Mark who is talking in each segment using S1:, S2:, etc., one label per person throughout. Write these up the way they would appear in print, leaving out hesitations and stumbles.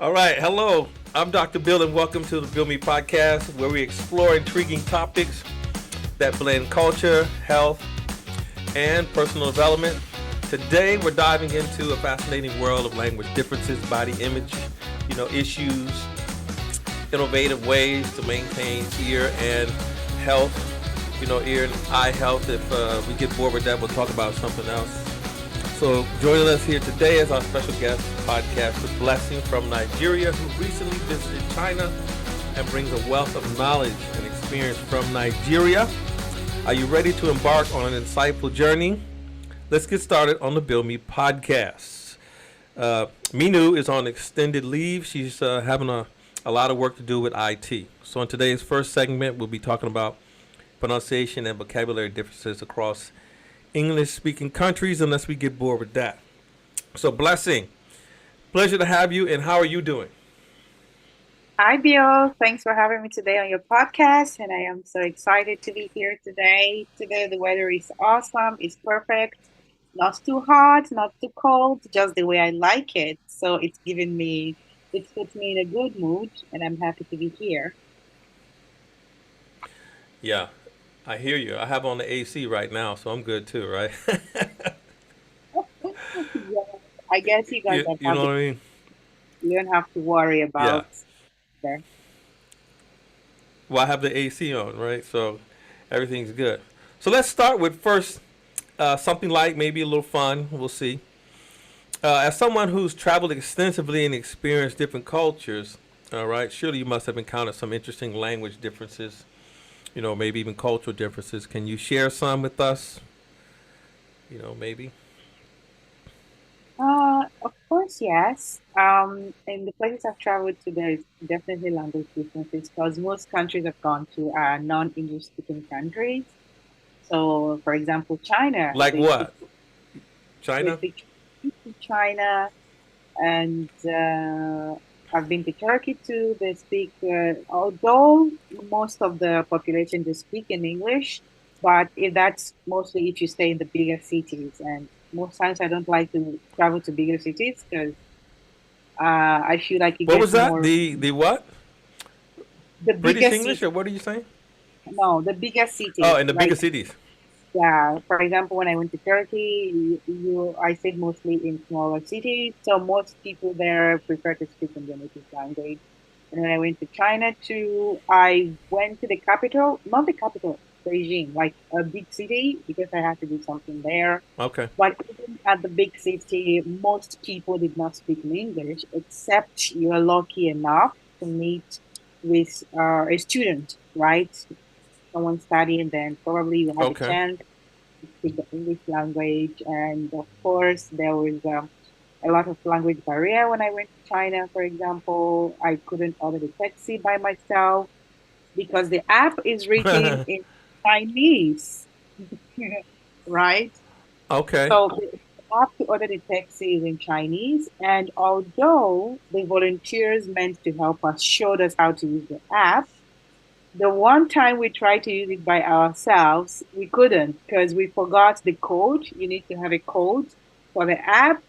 S1: All right, hello. I'm Dr. Bill, and welcome to the BillMee Podcast, where we explore intriguing topics that blend culture, health, and personal development. Today, we're diving into a fascinating world of language differences, body image, issues, innovative ways to maintain ear and health, ear and eye health. If we get bored with that, we'll talk about something else. So joining us here today is our special guest podcaster, Blessing from Nigeria, who recently visited China and brings a wealth of knowledge and experience from Nigeria. Are you ready to embark on an insightful journey? Let's get started on the BillMee Podcast. Minu is on extended leave. She's having a lot of work to do with IT. So in today's first segment, we'll be talking about pronunciation and vocabulary differences across English-speaking countries, unless we get bored with that. So, Blessing, pleasure to have you, and how are you doing?
S2: Hi, Bill. Thanks for having me today on your podcast. And I am so excited to be here today. Today, the weather is awesome. It's perfect. Not too hot, not too cold, just the way I like it. So it puts me in a good mood, and I'm happy to be here.
S1: Yeah, I hear you. I have on the AC right now, so I'm good too, right?
S2: Yeah, I guess you guys don't
S1: You
S2: have
S1: know
S2: the,
S1: what I mean?
S2: you don't have to worry
S1: Yeah.
S2: about there.
S1: Well, I have the AC on, right? So everything's good. So let's start with first something like maybe a little fun. We'll see. As someone who's traveled extensively and experienced different cultures, all right, surely you must have encountered some interesting language differences, maybe even cultural differences. Can you share some with us? Maybe.
S2: Of course, yes. In the places I've traveled to, there is definitely language differences because most countries I've gone to are non-English speaking countries. So, for example, China,
S1: Like what?
S2: they
S1: China?
S2: speak China, and I've been to Turkey too. They speak, although most of the population they speak in English, but that's mostly if you stay in the bigger cities. And most times I don't like to travel to bigger cities because I feel like it
S1: What
S2: gets
S1: was that?
S2: more
S1: The what?
S2: the
S1: British
S2: bigger
S1: English, or
S2: city.
S1: what are you saying?
S2: No, the bigger
S1: Oh,
S2: cities.
S1: in the bigger
S2: Like,
S1: cities.
S2: yeah, for example, when I went to Turkey, I stayed mostly in smaller cities, so most people there prefer to speak in their native language. And when I went to China too, I went to the capital, not the capital, Beijing, like a big city, because I had to do something there.
S1: Okay.
S2: But even at the big city, most people did not speak in English, except you are lucky enough to meet with a student, right? Someone studying, then probably you have a
S1: Okay.
S2: chance to speak the English language. And of course, there was a lot of language barrier when I went to China, for example. I couldn't order the taxi by myself because the app is written in Chinese, right?
S1: Okay.
S2: So the app to order the taxi is in Chinese. And although the volunteers meant to help us showed us how to use the app, the one time we tried to use it by ourselves, we couldn't because we forgot the code. You need to have a code for the app,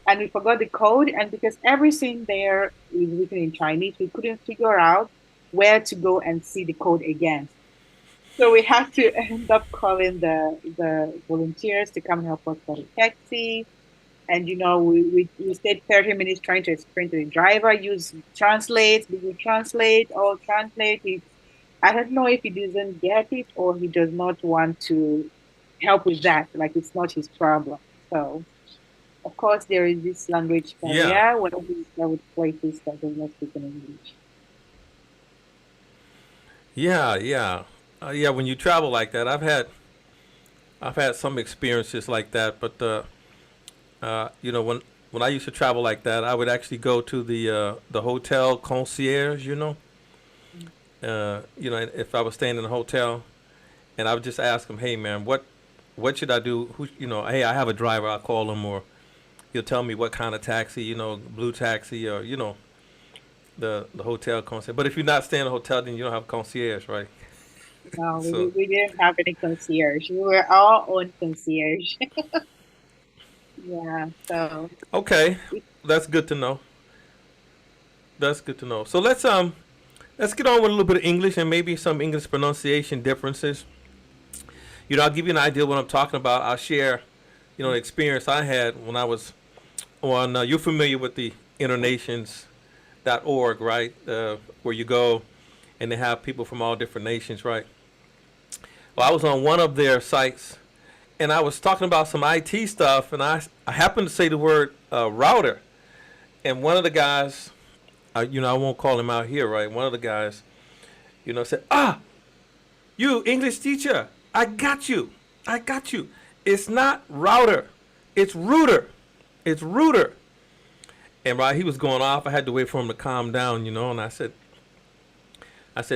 S2: and we forgot the code. And because everything there is written in Chinese, we couldn't figure out where to go and see the code again. So we had to end up calling the volunteers to come help us for the taxi. And we stayed 30 minutes trying to explain to the driver, use translate, Google Translate, or translate. I don't know if he doesn't get it or he does not want to help with that. Like it's not his problem. So of course there is this language
S1: Yeah.
S2: barrier whenever you start with places that do not speak in English.
S1: Yeah. Yeah. Yeah. When you travel like that, I've had some experiences like that. But when I used to travel like that, I would actually go to the hotel concierge. If I was staying in a hotel, and I would just ask him, "Hey, man, what should I do? Hey, I have a driver. I'll call him, or he'll tell me what kind of taxi, blue taxi, or the hotel concierge. But if you're not staying in a hotel, then you don't have concierge, right?
S2: No,
S1: So
S2: we didn't have any concierge. We were our own concierge. Yeah. So
S1: okay,
S2: it,
S1: that's good to know. That's good to know. So let's get on with a little bit of English and maybe some English pronunciation differences. I'll give you an idea of what I'm talking about. I'll share, the experience I had when I was on. You're familiar with the internations.org, right? Where you go and they have people from all different nations, right? Well, I was on one of their sites and I was talking about some IT stuff, and I happened to say the word router, and one of the guys, I won't call him out here, right? One of the guys, said, you English teacher, I got you. It's not router, it's router, it's router. And right, he was going off. I had to wait for him to calm down, and I said,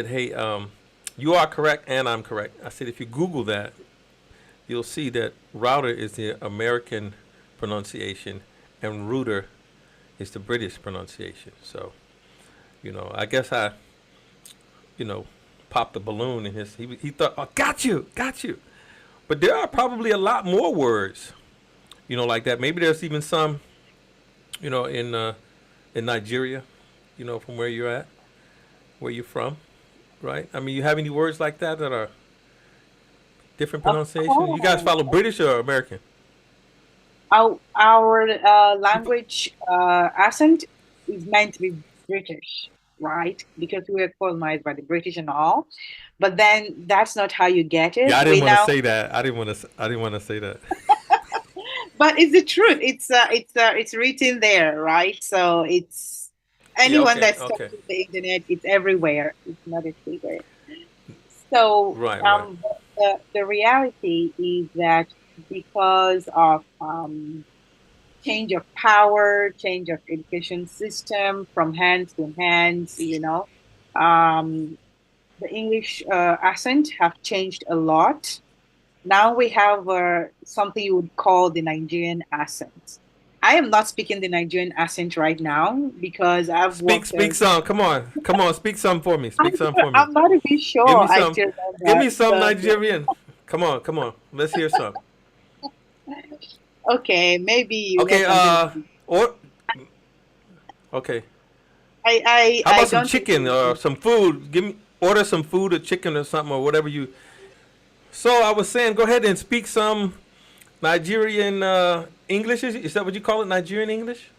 S1: hey, you are correct and I'm correct. I said, if you Google that, you'll see that router is the American pronunciation and router is the British pronunciation. So, I guess I, popped the balloon in he thought, oh, got you. But there are probably a lot more words, like that. Maybe there's even some, in Nigeria, from where you're at, where you're from, right? I mean, you have any words like that are different
S2: Of
S1: pronunciation? You guys
S2: course.
S1: follow British or American?
S2: Our
S1: You, fo-
S2: language accent is meant to be British, right? Because we were colonized by the British and all. But then that's not how you get
S1: yeah,
S2: it.
S1: I didn't
S2: We
S1: want to
S2: now,
S1: say that. I didn't want to say that.
S2: but it's the truth. It's written there, right? So it's
S1: Yeah.
S2: anyone
S1: Okay.
S2: that's
S1: Okay.
S2: touching the internet, it's everywhere. It's not a secret. So
S1: Right. Right.
S2: the reality is that because of change of power, change of education system from hands to hands, the English accent have changed a lot. Now we have something you would call the Nigerian accent. I am not speaking the Nigerian accent right now because I've
S1: Speak.
S2: worked
S1: Speak
S2: as
S1: some. Come on. Come on. Speak some for me. Speak some for me.
S2: I'm not even
S1: Give
S2: sure
S1: me
S2: I
S1: some.
S2: still know
S1: Give
S2: that.
S1: me some
S2: But
S1: Nigerian. Come on. Come on. Let's hear some.
S2: okay, maybe you heard
S1: Okay.
S2: something.
S1: Or okay. How
S2: I
S1: about some
S2: don't think
S1: chicken or
S2: you.
S1: some food? Give me order some food or chicken or something or whatever you. So I was saying, go ahead and speak some Nigerian English. Is that what you call it? Nigerian English?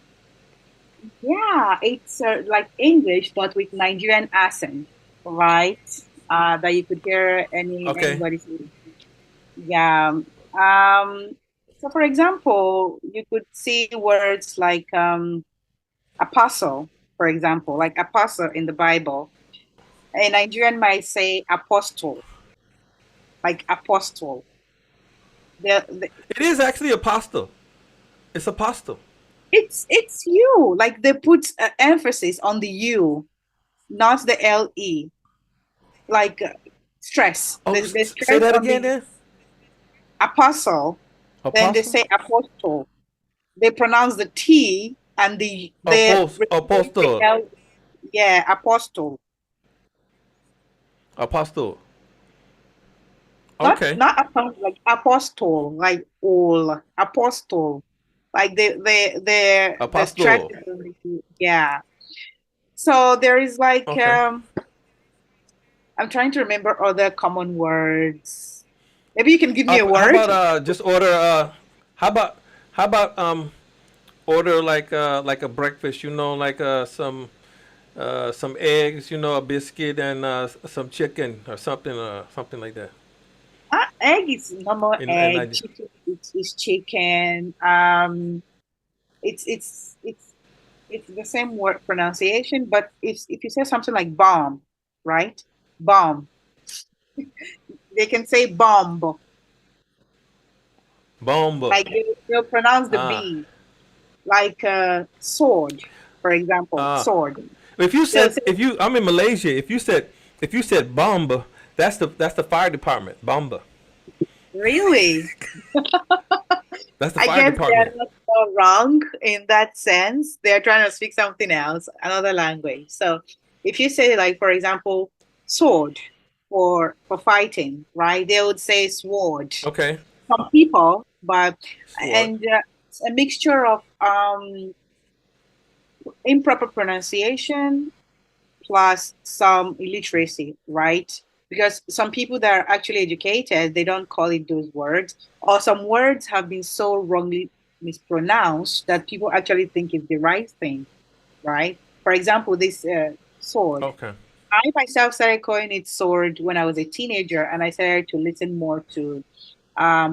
S2: Yeah, it's like English but with Nigerian accent, right? That you could hear
S1: Okay.
S2: anybody say. Yeah. So for example, you could see words like apostle, for example, like apostle in the Bible. A Nigerian might say apostle, like apostle. The
S1: It is actually apostle. It's apostle.
S2: it's you, like they put emphasis on the you, not the le, like stress.
S1: Oh,
S2: They
S1: say
S2: stress
S1: that
S2: on
S1: again,
S2: the
S1: then.
S2: apostle, then they
S1: Apostle.
S2: say apostle. They pronounce the T and they replace the
S1: Apostle.
S2: L. Yeah, apostle.
S1: Apostle.
S2: Not
S1: Okay.
S2: not apostle, like apostle, like all apostle. Like the stress
S1: Apostle.
S2: is on the T. Yeah. So there is like
S1: Okay.
S2: I'm trying to remember other common words. Maybe you can give me a
S1: How
S2: word.
S1: about just order how about how about order like a breakfast, like some eggs, a biscuit and some chicken or something like that.
S2: Egg is normal
S1: In
S2: egg.
S1: Nigeria.
S2: Chicken is chicken. It's it's it's it's the same word pronunciation, but if you say something like bomb, right? Bomb. They can say bomb,
S1: Bomba.
S2: like they'll pronounce the
S1: Uh,
S2: B, like sword, for example,
S1: uh,
S2: sword.
S1: if you
S2: They'll
S1: said
S2: say,
S1: if you I'm in Malaysia, if you said bomba, that's the fire department. Bomba.
S2: really?
S1: That's the
S2: I
S1: fire
S2: guess they're
S1: department.
S2: not so wrong in that sense. They're trying to speak something else, another language. So if you say, like, for example, sword for fighting, right? They would say sword.
S1: Okay.
S2: Some people, but
S1: Sword.
S2: and it's a mixture of improper pronunciation plus some illiteracy, right? Because some people that are actually educated, they don't call it those words, or some words have been so wrongly mispronounced that people actually think it's the right thing, right? For example, this sword.
S1: Okay.
S2: I myself started calling it sword when I was a teenager, and I started to listen more to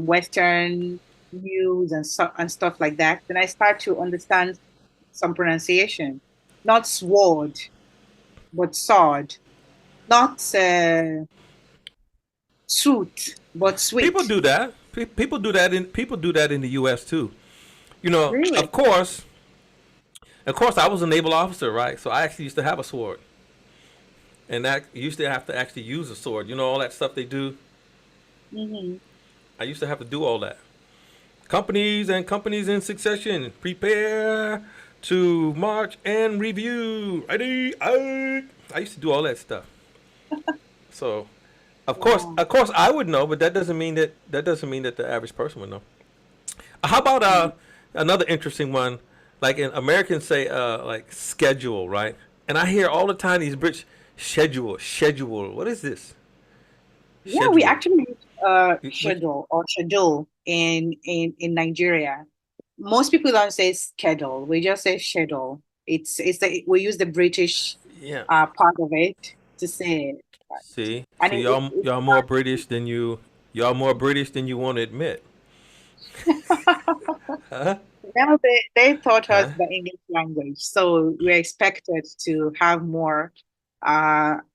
S2: Western news and stuff like that. Then I start to understand some pronunciation, not sword, but sword, not suit, but
S1: People
S2: sweet.
S1: do that. People do that in the U.S. too.
S2: Really?
S1: Of course, I was a naval officer, right? So I actually used to have a sword, and that you used to have to actually use a sword. All that stuff they do.
S2: Hmm.
S1: I used to have to do all that. Companies in succession. Prepare to march and review. Ready? I used to do all that stuff. So,
S2: Wow.
S1: of course, I would know, but that doesn't mean that the average person would know. How about another interesting one? Like in Americans say, like schedule, right? And I hear all the time these British schedule. What is this?
S2: Yeah, we
S1: Schedule.
S2: actually use
S1: Which
S2: schedule or schedule in Nigeria. Most people don't say schedule. We just say schedule. We use the British
S1: yeah.
S2: part of it to say it. And
S1: See, y'all more British than you want to admit. Huh?
S2: well, they taught us
S1: Huh?
S2: the English language, so we're expected to have more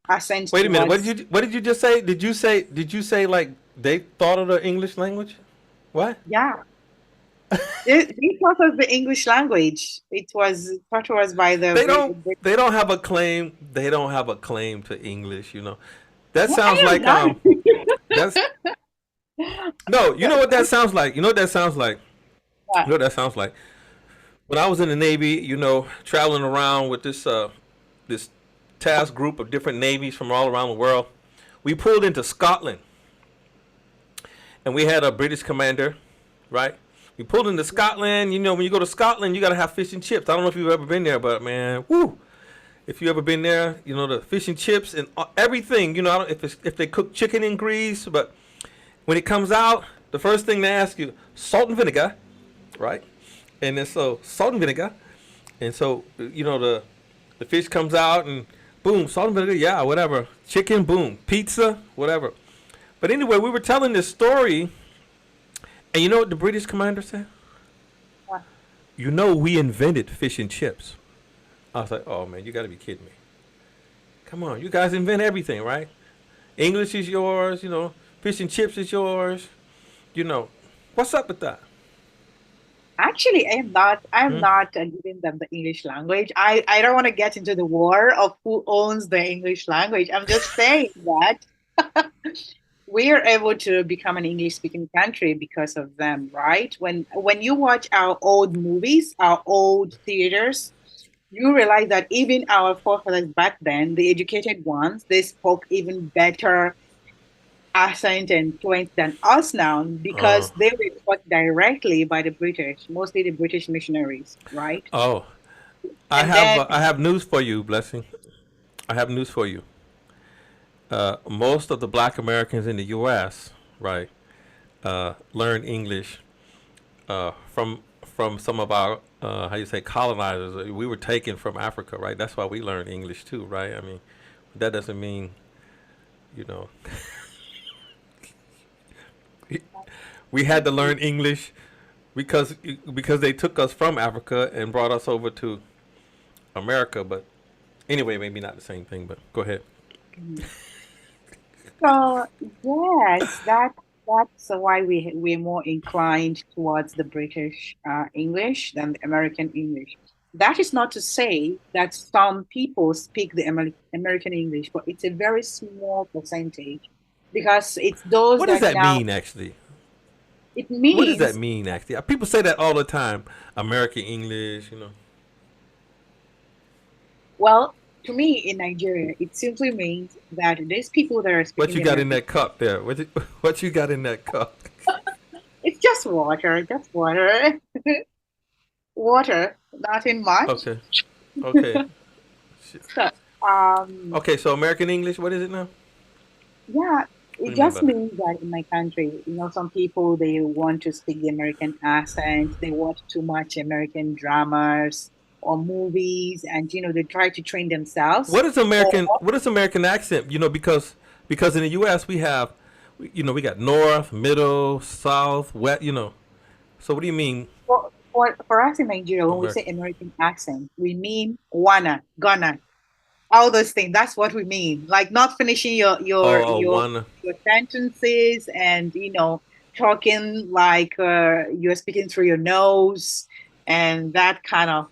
S2: accent
S1: Wait a minute.
S2: towards.
S1: What did you just say? Did you say like they thought of the English language? What?
S2: Yeah, they taught us the English language. It was taught to us by the
S1: They
S2: Brit.
S1: don't they don't have a claim. They don't have a claim to English. That
S2: Well,
S1: sounds
S2: I am
S1: like
S2: not.
S1: that's no, you know what that sounds like? You know what that sounds like? You
S2: But
S1: know what that sounds like? When I was in the Navy, traveling around with this task group of different navies from all around the world, we pulled into Scotland, and we had a British commander, right? We pulled into Scotland. When you go to Scotland, you gotta have fish and chips. I don't know if you've ever been there, but man, whoo! If you ever been there, the fish and chips and everything. I don't, if they cook chicken in grease, but when it comes out, the first thing they ask you, salt and vinegar, right? And then so salt and vinegar, and so the fish comes out and boom, salt and vinegar, yeah, whatever. Chicken, boom, pizza, whatever. But anyway, we were telling this story, and you know what the British commander said? We invented fish and chips. I was like, oh man, you got to be kidding me. Come on, you guys invent everything, right? English is yours, fish and chips is yours. You know, what's up with that?
S2: actually, I am not. I am
S1: Hmm?
S2: not giving them the English language. I don't want to get into the war of who owns the English language. I'm just saying that we are able to become an English speaking country because of them, right? When you watch our old movies, our old theaters, you realize that even our forefathers back then, the educated ones, they spoke even better accent and fluent than us now
S1: Uh,
S2: because they were taught directly by the British, mostly the British missionaries, right?
S1: oh, I
S2: And
S1: have
S2: then,
S1: uh, I have news for you, Blessing. I have news for you. Most of the Black Americans in the U.S., right, learn English from some of our how you say colonizers. We were taken from Africa, right? That's why we learn English too, right? I mean, that doesn't mean you know we had to learn English because they took us from Africa and brought us over to America. But anyway, maybe not the same thing. But go ahead.
S2: so yes, that's why we're more inclined towards the British English than the American English. That is not to say that some people speak the American English, but it's a very small percentage because it's those
S1: What does
S2: that
S1: that
S2: now
S1: mean, actually?
S2: it
S1: What does that
S2: means.
S1: mean, actually? People say that all the time. American English.
S2: Well, to me in Nigeria, it simply means that these people that are
S1: What
S2: speaking
S1: you
S2: the
S1: got in
S2: American,
S1: that cup there? What you got in that cup?
S2: it's just water, water, nothing much.
S1: Okay. Okay.
S2: So, um,
S1: Okay, so American English, what is it now?
S2: yeah,
S1: What
S2: it
S1: do you mean
S2: just
S1: by that?
S2: means that in my country, some people they want to speak the American accent. They watch too much American dramas or movies, and they try to train themselves. Or
S1: What is American accent? Because in the US we have we got north, middle, south, west, So what do you mean
S2: for us in Nigeria, when we say
S1: American?
S2: American accent, we mean wanna, gonna, all those things. That's what we mean. Like not finishing
S1: One.
S2: your sentences and talking like you're speaking through your nose and that kind of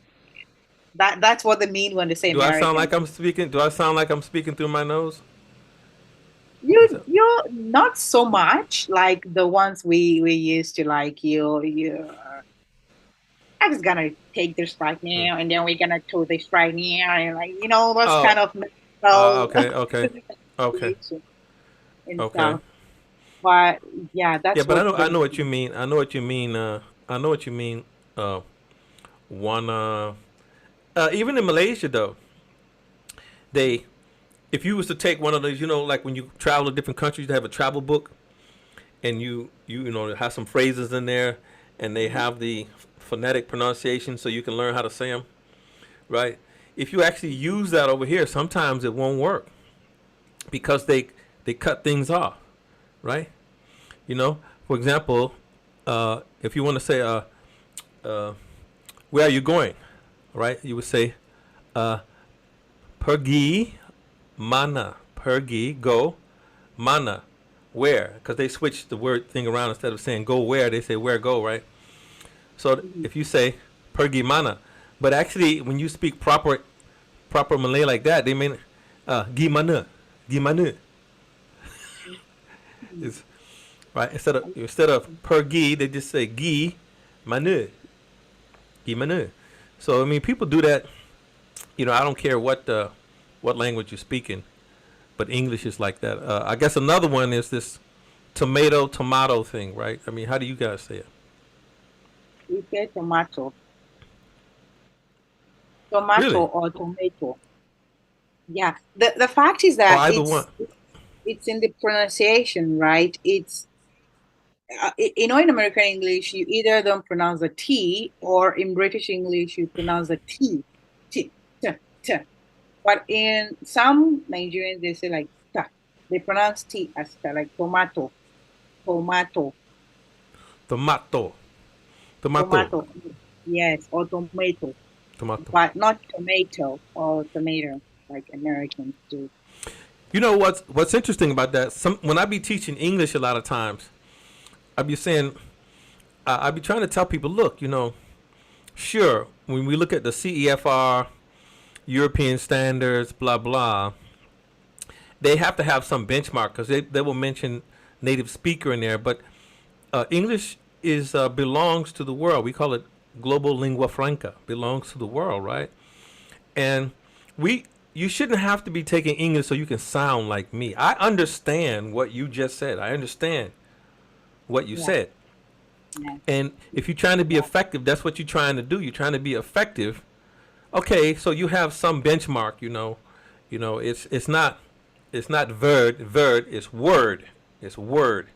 S2: that's what they mean when they say American.
S1: Do I sound like I'm speaking through my nose? Is
S2: You
S1: that
S2: you're not so much like the ones we used to like you I'm just gonna take this right now and then we're gonna do this right now and like those kind
S1: Oh,
S2: of mental
S1: okay, okay. Okay.
S2: creation and
S1: Okay.
S2: stuff. But yeah,
S1: Yeah,
S2: that's
S1: but
S2: what
S1: I
S2: they
S1: know what you mean. I know what you mean. I know what you mean. One. Even in Malaysia, though, they if you was to take one of those, like when you travel to different countries, they have a travel book, and have some phrases in there, and they
S2: Mhm.
S1: have the phonetic pronunciation, so you can learn how to say them. Right? If you actually use that over here, sometimes it won't work because they cut things off. Right? You know, for example, if you want to say, uh, "Where are you going?" Right? You would say, uh, "Pergi mana." Pergi go mana. Where? Because they switched the word thing around. Instead of saying "go where," they say "where go." Right? So
S2: Mhm.
S1: if you say "pergi mana," but actually when you speak proper Malay like that, they mean "gimana," "gimana."
S2: Mhm.
S1: Is right instead of pergi, they just say "gi mana," "gimana." So I mean, people do that. I don't care what language you're speaking, but English is like that. I guess another one is this tomato thing, right? I mean, how do you guys say it?
S2: We say tomato
S1: Really?
S2: or tomato. Yeah. The fact is
S1: Or
S2: that
S1: either one?
S2: it's in the pronunciation, right? It's in American English, you either don't pronounce the T, or in British English, you pronounce the T, T, T, T. But in some Nigerians, they say like ta. They pronounce T as ta, like tomato, tomato,
S1: Tomato, tomato,
S2: tomato. Yes, or tomato,
S1: tomato.
S2: but not tomato or tomato like Americans do.
S1: You know what's interesting about that? When I be teaching English, a lot of times I be saying I be trying to tell people, look, sure, when we look at the CEFR, European standards, blah blah, they have to have some benchmark because they will mention native speaker in there, but English is belongs to the world. We call it global lingua franca. Belongs to the world, right? And we you shouldn't have to be taking English so you can sound like me. I understand what you just said. I understand what you
S2: Yeah,
S1: said.
S2: yeah,
S1: And if you're trying to be effective, that's what you're trying to do. You're trying to be effective. Okay, so you have some benchmark, it's not verd, it's word. It's word,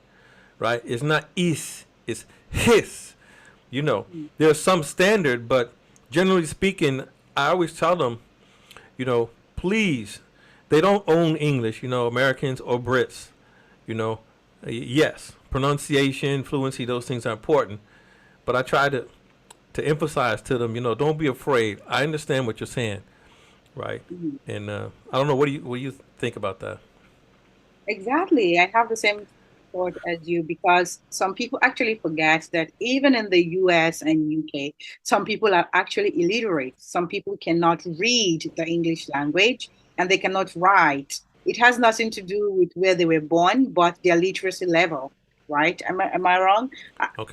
S1: right? It's not is, it's his. You know,
S2: mm,
S1: there's some standard, but generally speaking, I always tell them, please, they don't own English, Americans or Brits, you know. Yes, pronunciation, fluency, those things are important, but I try to emphasize to them, don't be afraid. I understand what you're saying, right?
S2: mhm.
S1: And I don't know, what do you think about that?
S2: Exactly. I have the same thought as you because some people actually forget that even in the US and UK, some people are actually illiterate. Some people cannot read the English language and they cannot write. It has nothing to do with where they were born, but their literacy level, right? Am I wrong?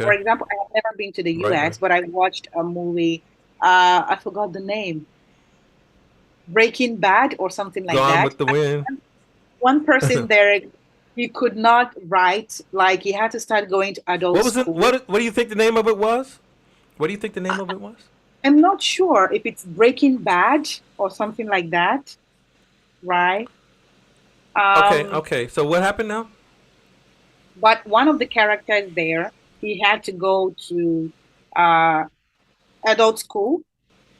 S2: For
S1: Okay,
S2: example, I have never been to the
S1: right, right.
S2: US, but I watched a movie. I forgot the name, Breaking Bad or something like
S1: Gone
S2: that.
S1: with the wind.
S2: One person there, he could not write, like he had to start going to adult
S1: What was it?
S2: school.
S1: What do you think the name of it was? What do you think the name of it was?
S2: I'm not sure if it's Breaking Bad or something like that, right?
S1: Okay,
S2: Um,
S1: okay. So what happened now?
S2: but one of the characters there, he had to go to uh, adult school,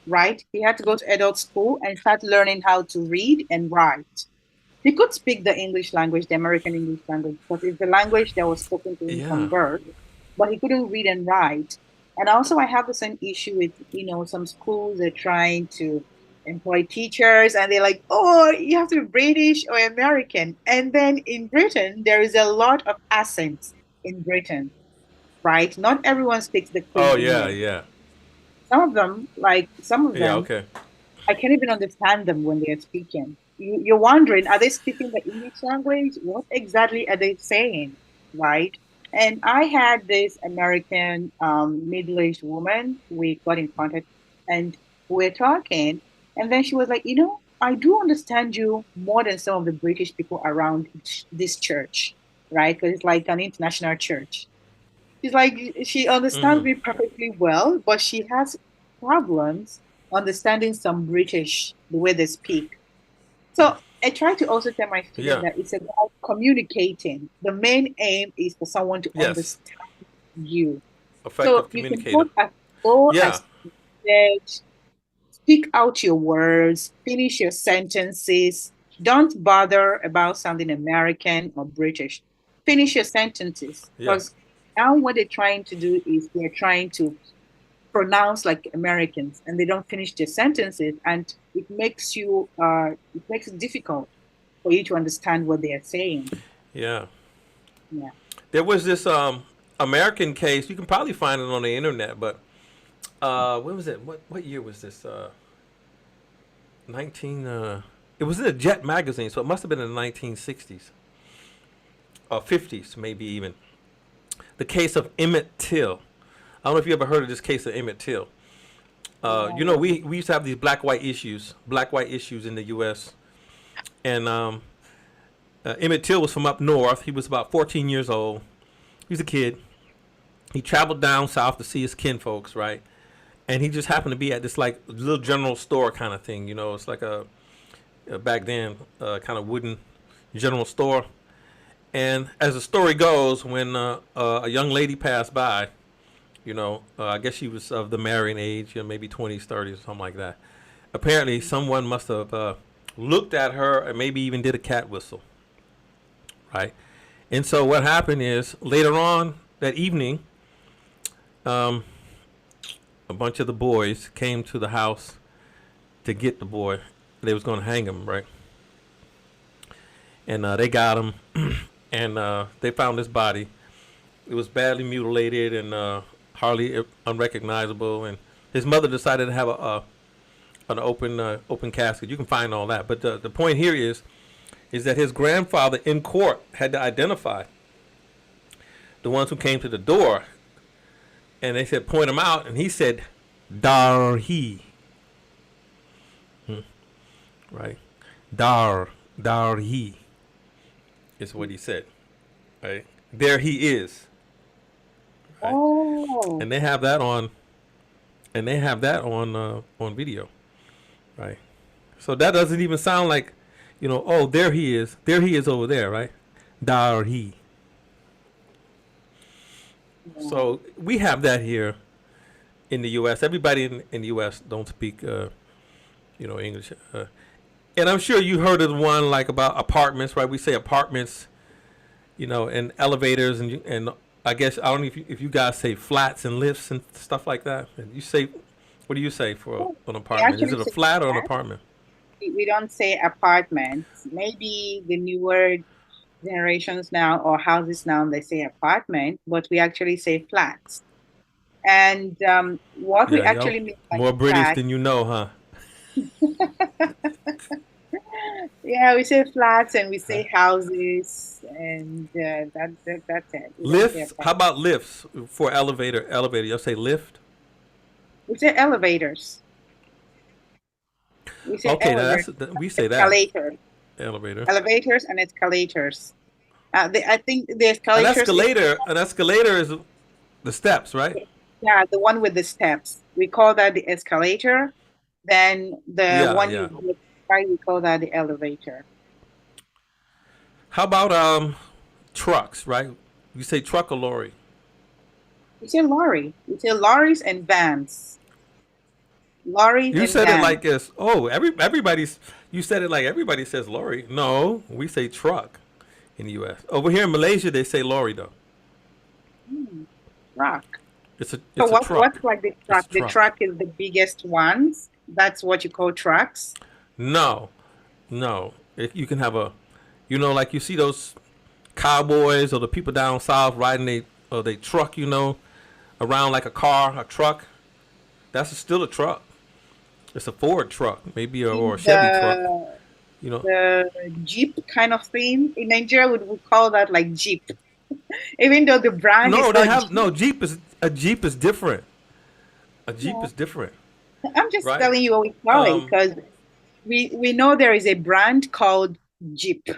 S2: right? He had to go to adult school and start learning how to read and write. He could speak the English language, the American English language, because it's the language that was spoken to him from
S1: Yeah.
S2: birth, but he couldn't read and write. And also, I have the same issue with, some schools are trying to employ teachers and they're like, oh, you have to be British or American. And then in Britain, there is a lot of accents in Britain, right? Not everyone speaks the clean
S1: Oh yeah,
S2: English.
S1: yeah,
S2: Some of
S1: yeah.
S2: them,
S1: Okay.
S2: I can't even understand them when they're speaking. You're wondering, are they speaking the English language? What exactly are they saying? Right? And I had this American middle-aged woman. We got in contact and we're talking. And then she was like, I do understand you more than some of the British people around this church, right? Because it's like an international church. She's like, she understands
S1: Mm-hmm.
S2: me perfectly well, but she has problems understanding some British, the way they speak. So I try to also tell my students
S1: Yeah.
S2: that it's about communicating. The main aim is for someone to
S1: Yes.
S2: understand you. So
S1: Effective
S2: you can
S1: communicator.
S2: go as slow
S1: Yeah.
S2: as you said, speak out your words, finish your sentences. Don't bother about sounding American or British. Finish your sentences.
S1: Yeah.
S2: Because now what they're trying to do is they're trying to pronounce like Americans and they don't finish their sentences and it makes it difficult for you to understand what they are saying.
S1: Yeah.
S2: Yeah.
S1: There was this American case. You can probably find it on the internet, but when was it? What year was this? 19. It was in a Jet magazine, so it must have been in the 1960s or 50s, maybe even. The case of Emmett Till. I don't know if you ever heard of this case of Emmett Till.
S2: No.
S1: We used to have these black white issues in the U.S. And Emmett Till was from up north. He was about 14 years old. He was a kid. He traveled down south to see his kinfolks, right? And he just happened to be at this like little general store kind of thing. It's like a back then kind of wooden general store. And as the story goes, when a young lady passed by, I guess she was of the marrying age, maybe 20s, 30s, or something like that. Apparently, someone must have looked at her and maybe even did a cat whistle, right? And so what happened is later on that evening, um, a bunch of the boys came to the house to get the boy. They was going to hang him, right? And they got him, and they found his body. It was badly mutilated and hardly unrecognizable. And his mother decided to have an open casket. You can find all that, but the point here is that his grandfather in court had to identify the ones who came to the door, and they said point him out, and he said, "Darhi," right? Darhi is what he said, right? There he is, right?
S2: Oh,
S1: And they have that on, on video, right? So that doesn't even sound like, oh, there he is. There he is over there, right? Darhi.
S2: yeah.
S1: So we have that here in the U.S. Everybody in the U.S. don't speak, English. And I'm sure you heard of the one like about apartments, right? We say apartments, and elevators, and I guess I don't know if you guys say flats and lifts and stuff like that. And you say, what do you say for an
S2: We
S1: apartment? Is
S2: actually
S1: it a
S2: say
S1: flat or an
S2: that.
S1: apartment?
S2: We don't say apartments. Maybe the newer generations now or houses now, they say apartment, but we actually say flats. And what we
S1: Yeah, y'all
S2: actually mean by
S1: more British
S2: flat,
S1: than you know, huh?
S2: yeah, we say flats and we
S1: Huh?
S2: say houses, and that's it. We don't say
S1: Lifts. How
S2: apartment.
S1: about lifts for elevator? Elevator. Y'all say lift.
S2: We say elevators. We say
S1: Okay,
S2: elevators,
S1: we say that
S2: escalators,
S1: elevator.
S2: elevators and escalators. I think the escalators is
S1: An escalator is the steps, right?
S2: yeah, the one with the steps. we call that the escalator. Then the
S1: Yeah,
S2: one
S1: yeah.
S2: you get right, we call that the elevator.
S1: How about trucks, right? You say truck or lorry?
S2: It's a lorry. It's a lorries and vans. Lorries
S1: You
S2: and
S1: said it
S2: vans.
S1: like it's everybody's. You said it like everybody says lorry. No, we say truck in the U.S. Over here in Malaysia, they say lorry though.
S2: Hmm, truck. So
S1: It's a truck.
S2: what's like the
S1: It's
S2: truck?
S1: a
S2: The
S1: truck.
S2: truck is the biggest ones. That's what you call trucks.
S1: No, no. You can have a, like you see those cowboys or the people down south riding they truck, around like a car, a truck. That's still a truck. It's a Ford truck, maybe, or a
S2: In
S1: Chevy truck. You know.
S2: the Jeep kind of thing. In Nigeria, would call that like Jeep, even though the brand is
S1: No, they
S2: not
S1: have
S2: Jeep.
S1: no Jeep is a Jeep is different. A Jeep
S2: No,
S1: is different,
S2: I'm just
S1: right?
S2: telling you what we call it
S1: Um,
S2: because we know there is a brand called Jeep,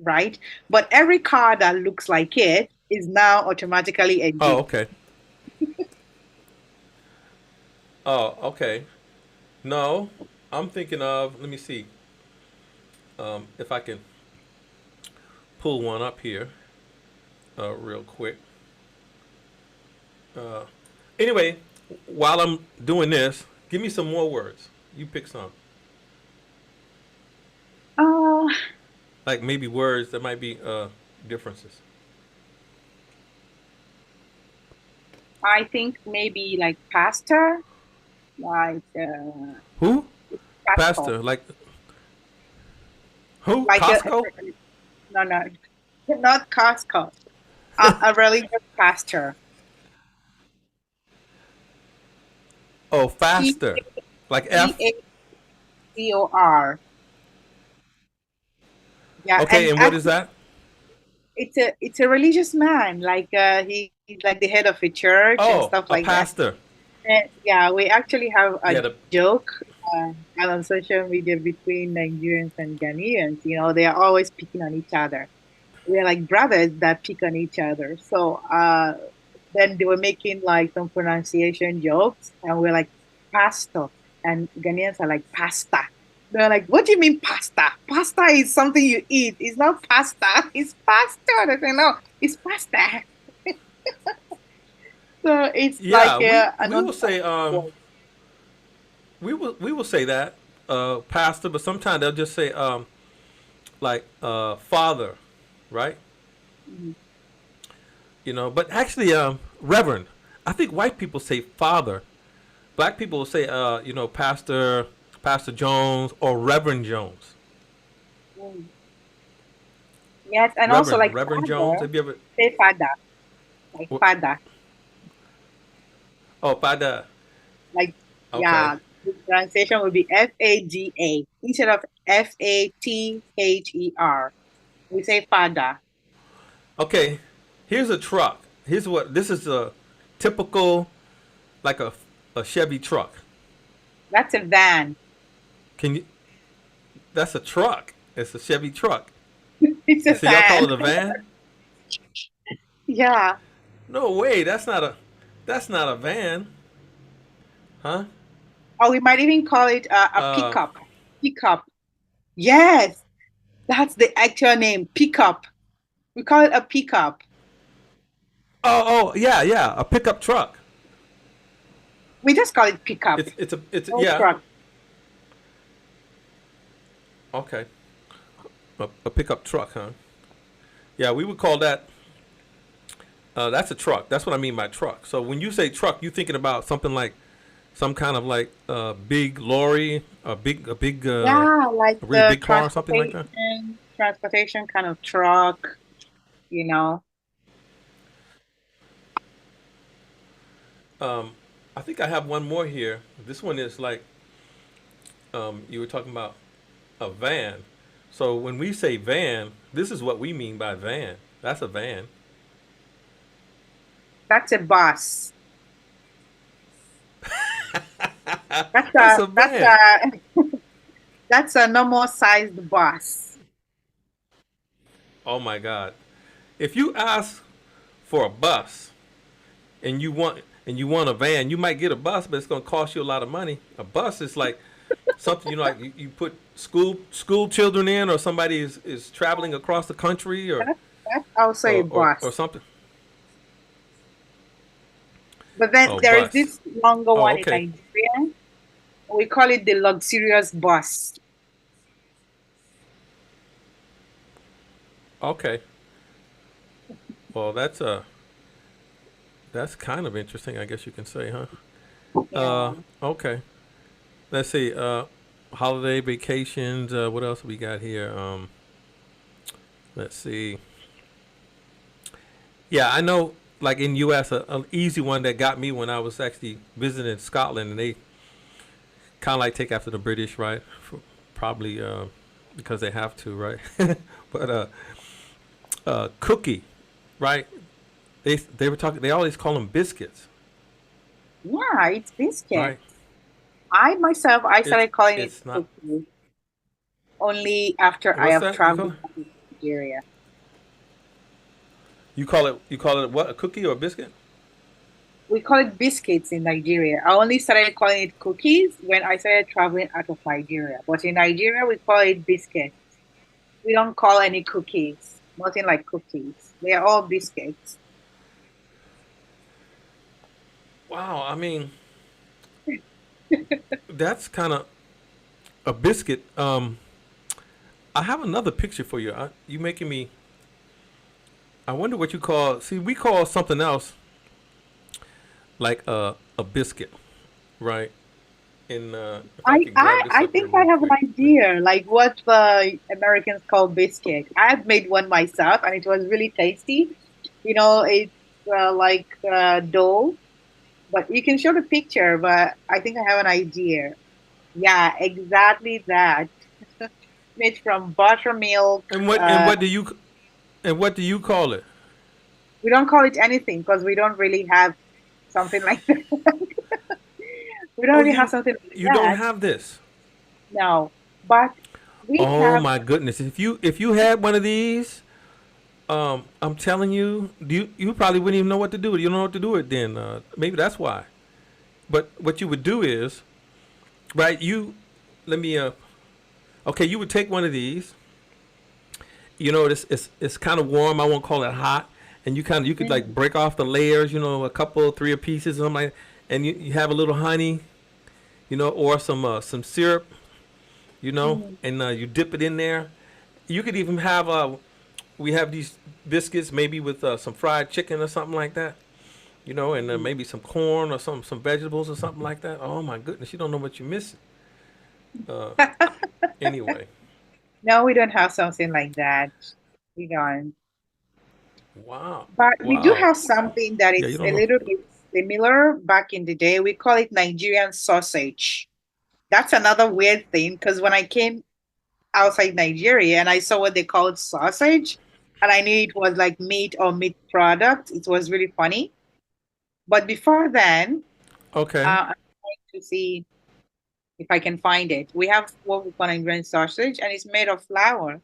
S2: right? But every car that looks like it is now automatically a
S1: oh,
S2: Jeep.
S1: okay. Oh, okay. No, I'm thinking of. Let me see if I can pull one up here real quick. Uh, anyway, while I'm doing this, give me some more words. You pick some,
S2: Uh,
S1: like maybe words that might be differences.
S2: I think maybe like pasta, like
S1: Who?
S2: Costco,
S1: Pastor? Like who?
S2: like
S1: Costco?
S2: no, no, not Costco, a religious pastor.
S1: Oh,
S2: P
S1: faster. Like
S2: P
S1: F.
S2: A C O R. Yeah,
S1: Okay,
S2: and
S1: and what is
S2: actually,
S1: that?
S2: it's a religious man. Like he's like the head of a church and
S1: Oh,
S2: stuff
S1: a
S2: like that.
S1: pastor.
S2: And yeah, we actually have a
S1: Yeah.
S2: joke on social media between Nigerians and Ghanaians. They are always picking on each other. We're like brothers that pick on each other. So then they were making like some pronunciation jokes, and we're like pastor, and Ghanaians are like pasta. They're like, what do you mean pasta? Pasta is something you eat. It's not pasta. It's pasta. They say no, it's pasta. So it's like
S1: Yeah, we
S2: another
S1: will say
S2: word.
S1: we will say that pastor, but sometimes they'll just say like father, right?
S2: Mhm.
S1: But actually reverend. I think white people say father. Black people will say Pastor Jones or Reverend Jones.
S2: Mm. Yes, and also
S1: Reverend
S2: like
S1: Reverend Jones.
S2: father,
S1: Have you ever?
S2: say father, like father.
S1: Oh, father.
S2: Like,
S1: Okay.
S2: yeah, the pronunciation would be FADA instead of FATHER. We say father.
S1: Okay. Here's a truck. Here's what this is a typical like a Chevy truck.
S2: That's a van.
S1: Can you? That's a truck. It's a Chevy truck.
S2: It's a
S1: So y'all call
S2: van.
S1: it a van?
S2: Yeah.
S1: No way. That's not a van, huh?
S2: Or we might even call it a
S1: Uh.
S2: pickup. Pickup. Yes, that's the actual name. Pickup. We call it a pickup.
S1: Oh. Yeah. Yeah. A pickup truck.
S2: We just call it pickup.
S1: It's
S2: No
S1: yeah.
S2: truck.
S1: Okay. A pickup truck, huh? Yeah. We would call that. That's a truck. That's what I mean by truck. So when you say truck, you thinking about something like some kind of like big lorry,
S2: Yeah, like
S1: a really
S2: the
S1: big car, or something like that.
S2: transportation kind of truck, you know.
S1: I think I have one more here. This one is like you were talking about a van. So when we say van, this is what we mean by van. That's a van.
S2: That's a bus. That's
S1: That's
S2: a
S1: a
S2: that's
S1: van.
S2: a that's a normal sized bus.
S1: Oh my God. If you ask for a bus and and you want a van, you might get a bus, but it's going to cost you a lot of money. A bus is like something like you put school children in, or somebody is traveling across the country,
S2: That's also a
S1: or
S2: bus.
S1: something.
S2: But then
S1: Oh,
S2: there is
S1: bus.
S2: this longer
S1: Oh,
S2: one in
S1: okay,
S2: Nigeria. We call it the luxurious bus.
S1: okay. Well, that's kind of interesting, I guess you can say, huh?
S2: Yeah.
S1: Okay. Let's see. Holiday vacations. What else we got here? Let's see. Yeah, I know. Like in U.S., an easy one that got me when I was actually visiting Scotland, and they kind of like take after the British, right? Probably because they have to, right? But cookie, right? They were talking. They always call them biscuits,
S2: Yeah, it's biscuit.
S1: right?
S2: I myself, I
S1: It's
S2: started calling it
S1: it's not.
S2: cookies only after I
S1: What's
S2: have
S1: that you call
S2: traveled
S1: it?
S2: back to Nigeria.
S1: You call it what? A cookie or a biscuit?
S2: We call it biscuits in Nigeria. I only started calling it cookies when I started traveling out of Nigeria. But in Nigeria, we call it biscuits. We don't call any cookies. Nothing like cookies. They are all biscuits.
S1: Wow. I mean, that's kind of a biscuit. I have another picture for you. You making me. I wonder what you call. See, we call something else like a biscuit, right? And if I could grab this
S2: I
S1: up here
S2: think I
S1: real
S2: have an
S1: quick.
S2: idea, like what the Americans call biscuit. I've made one myself, and it was really tasty. It's like dough, but you can show the picture. But I think I have an idea. Yeah, exactly that. Made from buttermilk.
S1: And what and
S2: Uh,
S1: what do you and what do you call it?
S2: we don't call it anything because we don't really have something like that. We don't
S1: Oh,
S2: really have
S1: you
S2: something like
S1: you don't
S2: that.
S1: have this.
S2: No, but we
S1: Oh
S2: have.
S1: my goodness! If you had one of these, I'm telling you, you probably wouldn't even know what to do. You don't know what to do with it then. Maybe that's why. But what you would do is, right? Let me. Okay, you would take one of these. It's kind of warm. I won't call it hot. And you could like
S2: Mm,
S1: break off the layers. A couple, three of pieces, something like. And you have a little honey, or some syrup,
S2: mm,
S1: and you dip it in there. You could even have we have these biscuits maybe with some fried chicken or something like that. And
S2: mm.
S1: maybe some corn or some vegetables or something like that. Oh my goodness, you don't know what you're missing. Uh, anyway,
S2: No, we don't have something like that. We don't.
S1: wow,
S2: But we do
S1: wow,
S2: have something that
S1: yeah, you
S2: is
S1: don't
S2: a
S1: know.
S2: little bit similar back in the day. We call it Nigerian sausage. That's another weird thing because when I came outside Nigeria and I saw what they called sausage, and I knew it was like meat or meat product, it was really funny. But before then,
S1: Okay.
S2: I'm trying to see if I can find it. We have what we call Nigerian sausage, and it's made of flour.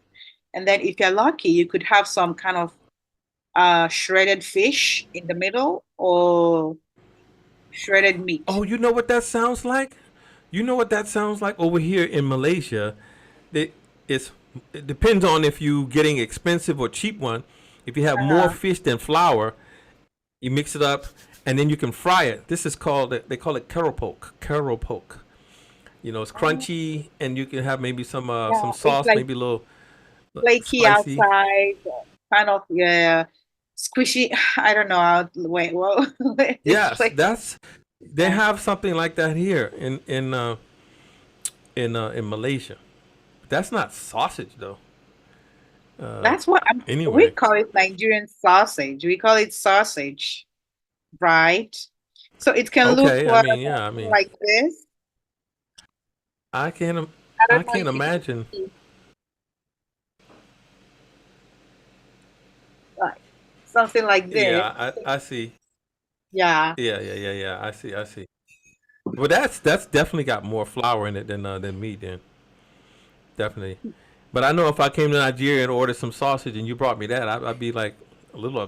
S2: And then if you're lucky, you could have some kind of shredded fish in the middle or shredded meat.
S1: Oh, you know what that sounds like? You know what that sounds like over here in Malaysia? It, it's, it depends on if you getting expensive or cheap one. If you have more
S2: Uh-huh.
S1: fish than flour, you mix it up and then you can fry it. This is called they call it keropok. Keropok. It's
S2: Oh,
S1: crunchy and you can have maybe some
S2: yeah, it's
S1: sauce,
S2: like
S1: maybe a little
S2: flaky
S1: spicy.
S2: outside, kind of yeah, squishy. I don't know how. Wait, well, it's
S1: Yes,
S2: flaky.
S1: they
S2: Yeah.
S1: have something like that here in Malaysia. That's not sausage though. Uh,
S2: That's what we
S1: anyway,
S2: call it Nigerian sausage. We call it sausage, right? So it can look
S1: okay. I mean, yeah. I mean,
S2: like this.
S1: I can't.
S2: I
S1: I
S2: don't know
S1: can't
S2: if you can
S1: imagine.
S2: see like something like this.
S1: Yeah, I see.
S2: Yeah.
S1: Yeah. I see. Well, that's definitely got more flour in it than meat. Then definitely. But I know if I came to Nigeria and ordered some sausage and you brought me that, I'd be like a little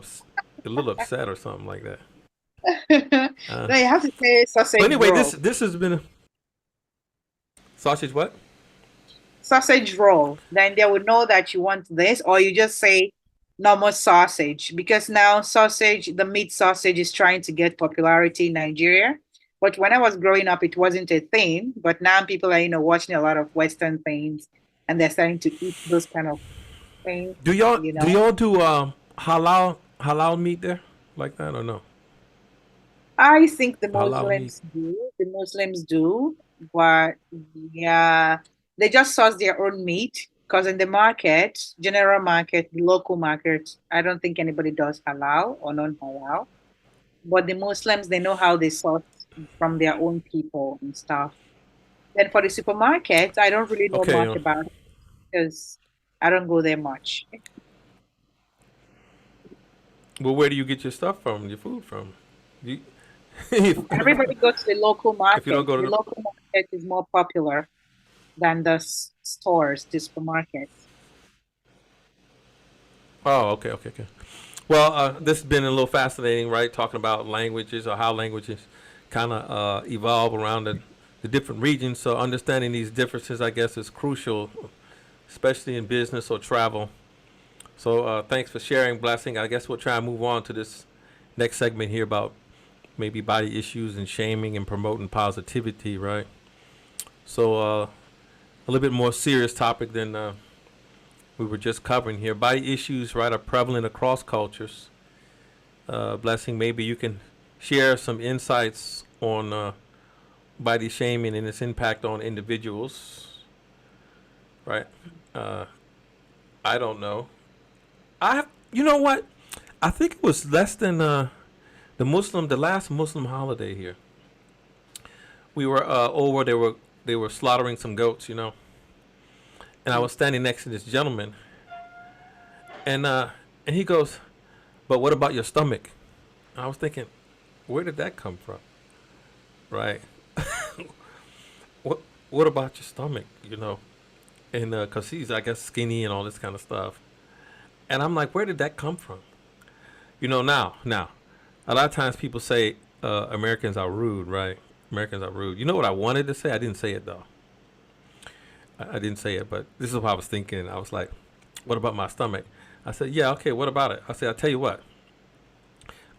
S1: upset or something like that. Uh,
S2: No, you have to say
S1: but
S2: sausage
S1: anyway, this
S2: roll.
S1: this has been a sausage. What?
S2: Sausage roll. Then they would know that you want this, or you just say normal sausage because now sausage, the meat sausage, is trying to get popularity in Nigeria. But when I was growing up, it wasn't a thing. But now people are, watching a lot of Western things, and they're starting to eat those kind of things.
S1: Do y'all
S2: You
S1: do
S2: know,
S1: y'all do halal meat there like that or no?
S2: I think the
S1: Halal meat.
S2: Muslims do. The Muslims do, but yeah, they just source their own meat because in the market, general market, the local market, I don't think anybody does halal or non-halal. But the Muslims, they know how they source from their own people and stuff. Then for the supermarkets, I don't really know
S1: Okay.
S2: much about it because I don't go there much.
S1: Well, where do you get your stuff from? Your food from? You, if,
S2: Everybody goes to the local
S1: if you don't
S2: market.
S1: go to
S2: The
S1: the,
S2: local market is more popular than the stores, the supermarkets.
S1: oh, okay, okay, okay. Well, this has been a little fascinating, right? Talking about languages or how languages kind of evolve around the different regions. So understanding these differences, I guess, is crucial, especially in business or travel. So thanks for sharing, Blessing. I guess we'll try and move on to this next segment here about maybe body issues and shaming and promoting positivity, right? So a little bit more serious topic than we were just covering here. Body issues, right, are prevalent across cultures. Blessing, maybe you can share some insights on body shaming and its impact on individuals, right? Uh, I don't know. You know what? I think it was less than the last Muslim holiday here. We were over. They were slaughtering some goats, and I was standing next to this gentleman, and uh, and he goes, "But what about your stomach?" I was thinking, where did that come from, right? What about your stomach, And because he's, I guess, skinny and all this kind of stuff, and I'm like, where did that come from? Now, a lot of times people say Americans are rude, right? Americans are rude. You know what I wanted to say? I didn't say it though. I didn't say it, but this is what I was thinking. I was like, what about my stomach? I said, yeah, okay, what about it? I said, I'll tell you what.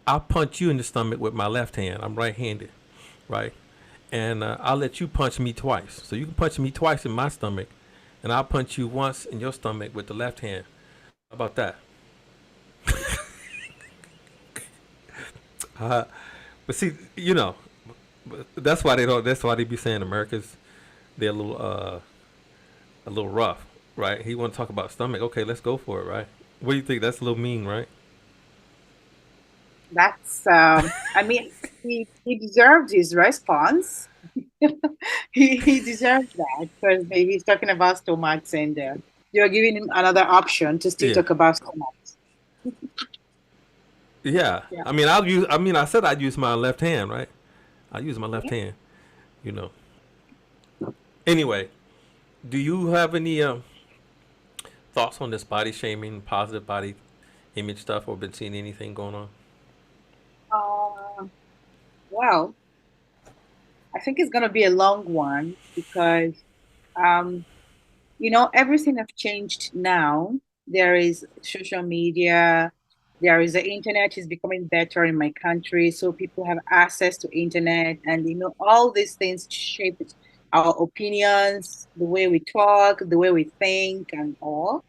S1: I'll punch you in the stomach with my left hand. I'm right handed, right? And I'll let you punch me twice. So you can punch me twice in my stomach, and I'll punch you once in your stomach with the left hand. How about that? Uh, but see, that's why they don't. That's why they be saying Americans, they're a little rough, right? He want to talk about stomach. Okay, let's go for it, right? What do you think? That's a little mean, right?
S2: That's, I mean, he deserved his response. He deserved that because he's talking about stomachs and you're giving him another option to still
S1: Yeah,
S2: talk about stomachs.
S1: yeah.
S2: Yeah.
S1: I mean, I'll use. I mean, I said I'd use my left hand, right? I use my left
S2: Yeah.
S1: hand. You know. Anyway, do you have any thoughts on this body shaming, positive body image stuff, or been seeing anything going on?
S2: Uh, well, I think it's going to be a long one because, um, everything has changed now. There is social media, there is the internet is becoming better in my country, so people have access to internet, and all these things shape our opinions, the way we talk, the way we think, and all.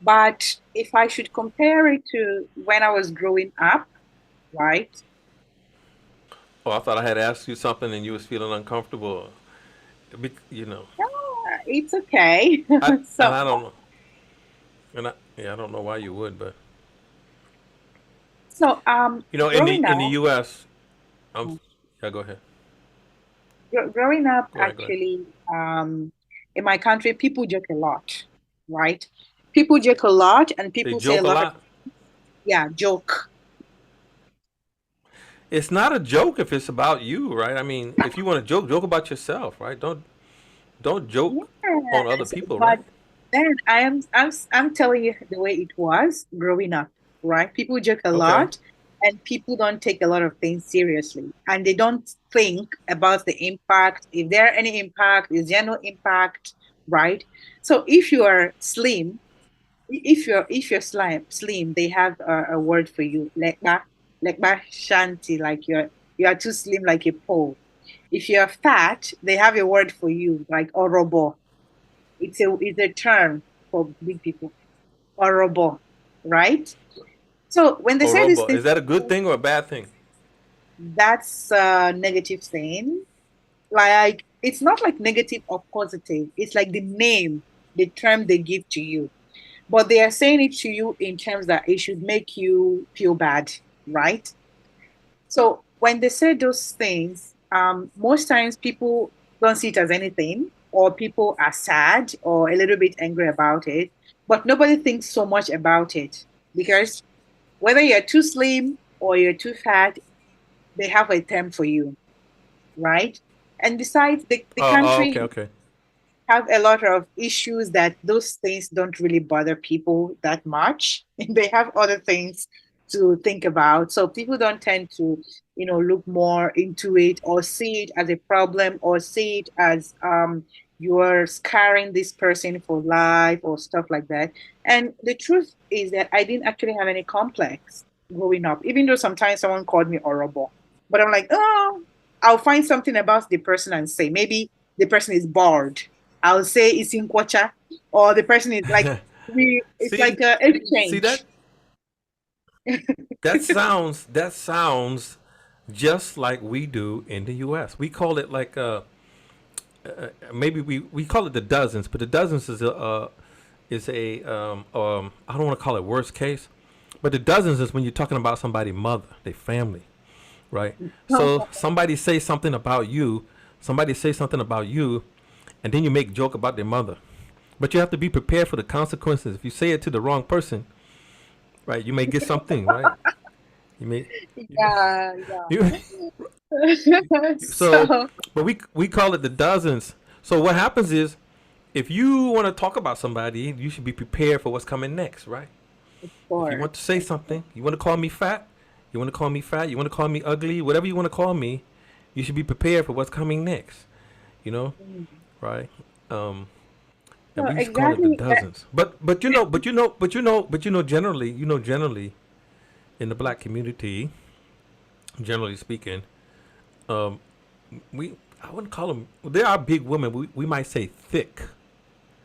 S2: But if I should compare it to when I was growing up, right?
S1: Oh, I thought I had asked you something and you was feeling uncomfortable. You know,
S2: It's okay.
S1: I and
S2: So,
S1: I don't know, I don't know why you would, but
S2: so
S1: in
S2: growing
S1: the
S2: up,
S1: U.S., um, yeah, go ahead,
S2: growing up,
S1: go ahead.
S2: actually, in my country, people joke a lot, right? People joke a lot, and
S1: They
S2: people say a
S1: joke a
S2: lot of,
S1: lot.
S2: yeah, joke.
S1: It's not a joke if it's about you, right? I mean, if you want to joke, joke about yourself, right? Don't joke on other
S2: Yes,
S1: people,
S2: but
S1: right?
S2: then I'm telling you the way it was growing up, right? People joke a
S1: Okay.
S2: lot. and people don't take a lot of things seriously, and they don't think about the impact. If there are any impact, is there no impact, right? So if you are slim, if you're slim, they have a word for you, lekba shanty, like you are too slim like a pole. If you're fat, they have a word for you, like orobo. It's a term for big people, orobo, right? So when they say these
S1: Orobo.
S2: things,
S1: Is that a good thing or a bad thing?
S2: that's a negative thing. Like it's not like negative or positive. It's like the name, the term they give to you. But they are saying it to you in terms that it should make you feel bad, right? So when they say those things, most times people don't see it as anything, or people are sad or a little bit angry about it, but nobody thinks so much about it because whether you're too slim or you're too fat, they have a term for you, right? And besides, the
S1: Oh,
S2: country
S1: okay, okay.
S2: have a lot of issues that those things don't really bother people that much. They have other things to think about. So people don't tend to, look more into it or see it as a problem or see it as you're scarring this person for life or stuff like that. And the truth is that I didn't actually have any complex growing up, even though sometimes someone called me horrible. But I'm like, oh, I'll find something about the person and say, maybe the person is bored. I'll say it's in Kwacha, or the person is like, it's
S1: See,
S2: like a
S1: see that
S2: exchange.
S1: that sounds just like we do in the U.S. We call it like maybe we call it the dozens, but the dozens is a I don't want to call it worst case, but the dozens is when you're talking about somebody's mother, their family, right? So somebody say something about you, and then you make joke about their mother, but you have to be prepared for the consequences. If you say it to the wrong person, right, you may get something, right? You may,
S2: Yeah,
S1: you,
S2: yeah.
S1: so,
S2: So,
S1: but we call it the dozens. So what happens is, if you want to talk about somebody, you should be prepared for what's coming next, right?
S2: of
S1: If you
S2: course,
S1: want to say
S2: of course.
S1: something, you want to call me fat, you want to call me fat, you want to call me ugly, whatever you want to call me, you should be prepared for what's coming next. You know,
S2: Mm.
S1: right? Um, and
S2: No,
S1: we used to call it the
S2: exactly.
S1: dozens. Generally, in the black community, generally speaking, um, we I wouldn't call them. There are big women. We might say thick.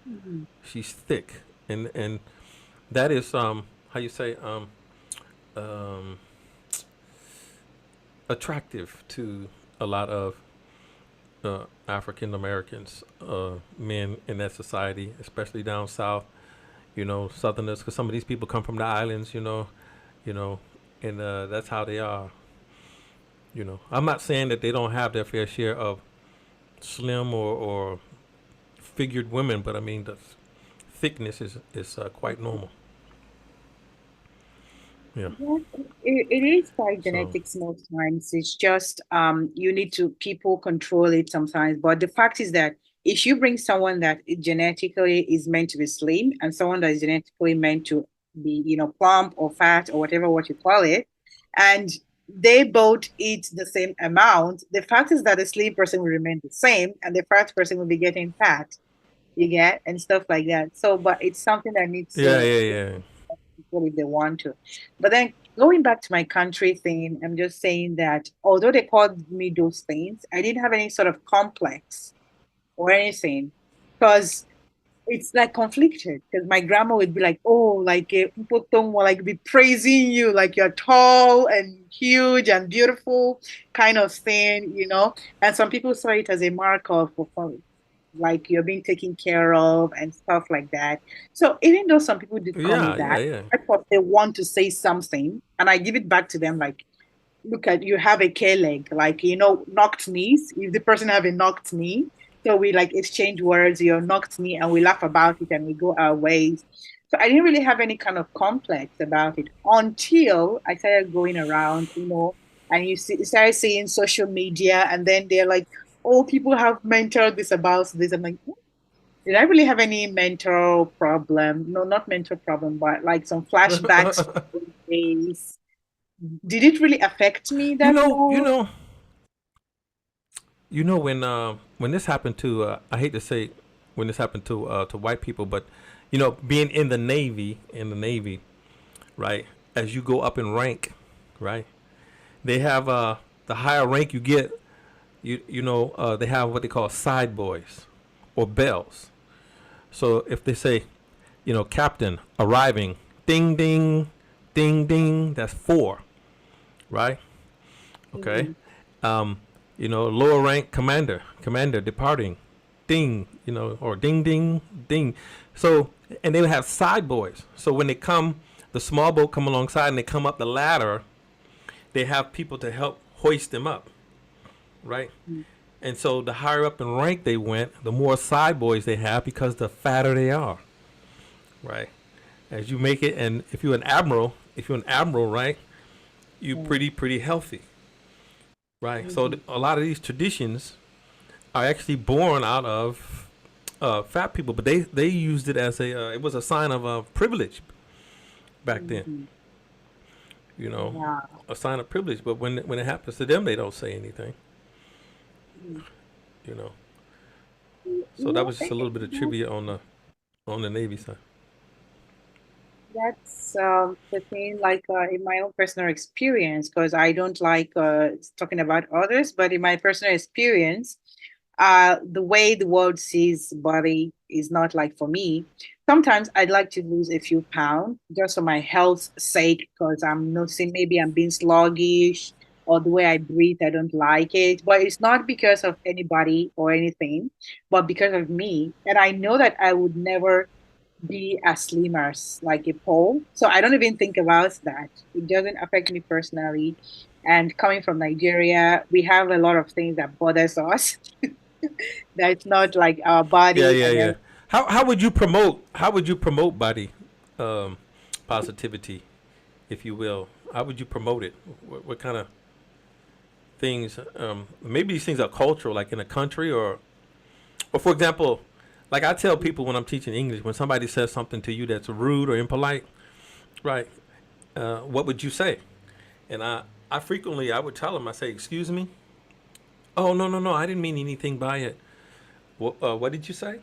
S2: Mhm.
S1: She's thick, and that is how you say um attractive to a lot of African Americans, men in that society, especially down south. Southerners, because some of these people come from the islands. You know, and that's how they are. I'm not saying that they don't have their fair share of slim or figured women, but I mean the thickness is quite normal. Yeah.
S2: Yeah, it is by
S1: So
S2: genetics most times. It's just you need to people control it sometimes. But the fact is that if you bring someone that genetically is meant to be slim and someone that is genetically meant to be, plump or fat or whatever what you call it, and they both eat the same amount, the fact is that the slim person will remain the same and the fat person will be getting fat, you get, and stuff like that. So, but it's something that needs
S1: yeah,
S2: to
S1: yeah, yeah.
S2: people if they want to. But then going back to my country thing, I'm just saying that although they called me those things, I didn't have any sort of complex or anything because it's like conflicted. Because my grandma would be like, "Oh, like people don't want like be praising you, like you're tall and huge and beautiful, kind of thing." And some people saw it as a mark of like you're being taken care of and stuff like that. So even though some people did call me
S1: Yeah, yeah,
S2: that,
S1: yeah.
S2: I thought they want to say something, and I give it back to them like, look at you have a K leg, like knocked knees. If the person have a knocked knee, so we like exchange words, you knocked knee, and we laugh about it and we go our ways. So I didn't really have any kind of complex about it until I started going around, and started seeing social media, and then they're like, "Oh, people have mental this about this." I'm like, did I really have any mental problem? No, not mental problem, but like some flashbacks to those days did it really affect me
S1: You
S2: that
S1: know, you
S2: much?
S1: know, when this happened to I hate to say when this happened to white people, but being in the Navy, right? As you go up in rank, right? They have the higher rank you get, they have what they call side boys or bells. So if they say, captain arriving, ding ding, ding ding, that's four, right? Okay.
S2: Mhm.
S1: Um, lower rank commander departing, ding, or ding ding ding. So and they would have side boys. So when they come, the small boat come alongside and they come up the ladder, they have people to help hoist them up, right? And so the higher up in rank they went, the more side boys they have because the fatter they are, right? As you make it, and if you're an admiral, right, you
S2: Mhm.
S1: pretty healthy, right? So
S2: Mhm.
S1: a lot of these traditions are actually born out of fat people, but they used it as it was a sign of privilege back then,
S2: Mhm.
S1: you know,
S2: Yeah.
S1: a sign of privilege. But when it happens to them, they don't say anything,
S2: Mhm.
S1: you know. So that
S2: Yeah,
S1: was just a little bit of trivia on the Navy side.
S2: that's the thing, like in my own personal experience, because I don't like talking about others, but in my personal experience, the way the world sees body is not like for me. Sometimes I'd like to lose a few pounds just for my health's sake, because I'm noticing maybe I'm being sluggish or the way I breathe, I don't like it. But it's not because of anybody or anything, but because of me. And I know that I would never be as slim as like a pole. So I don't even think about that. It doesn't affect me personally. And coming from Nigeria, we have a lot of things that bothers us. That's not like our
S1: Yeah,
S2: body
S1: yeah,
S2: and
S1: yeah.
S2: then
S1: How would you promote body um, positivity, if you will? How would you promote it? What kind of things? Maybe these things are cultural, like in a country, or for example, like I tell people when I'm teaching English, when somebody says something to you that's rude or impolite, right? What would you say? And I frequently I would tell them, I say, "Excuse me." Oh, no, no, no, I didn't mean anything by it. What did you say?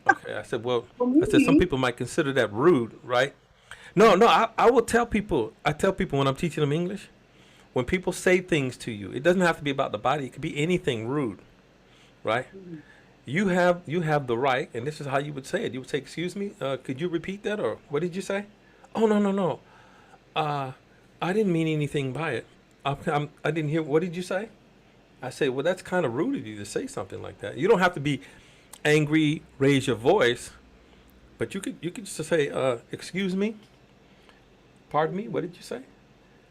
S1: Okay, I said, well,
S2: for
S1: I said some
S2: me,
S1: people might consider that rude, right? No, no, I will tell people. I tell people when I'm teaching them English, when people say things to you, it doesn't have to be about the body. It could be anything rude, right?
S2: mhm.
S1: You have the right, and this is how you would say it. You would say, "Excuse me, could you repeat that?" Or "What did you say?" "Oh, no, no, no. Uh, I didn't mean anything by it. I didn't hear. What did you say?" I say, "Well, that's kind of rude of you to say something like that. You don't have to be angry, raise your voice, but you could just say, excuse me, pardon me. What did you say?"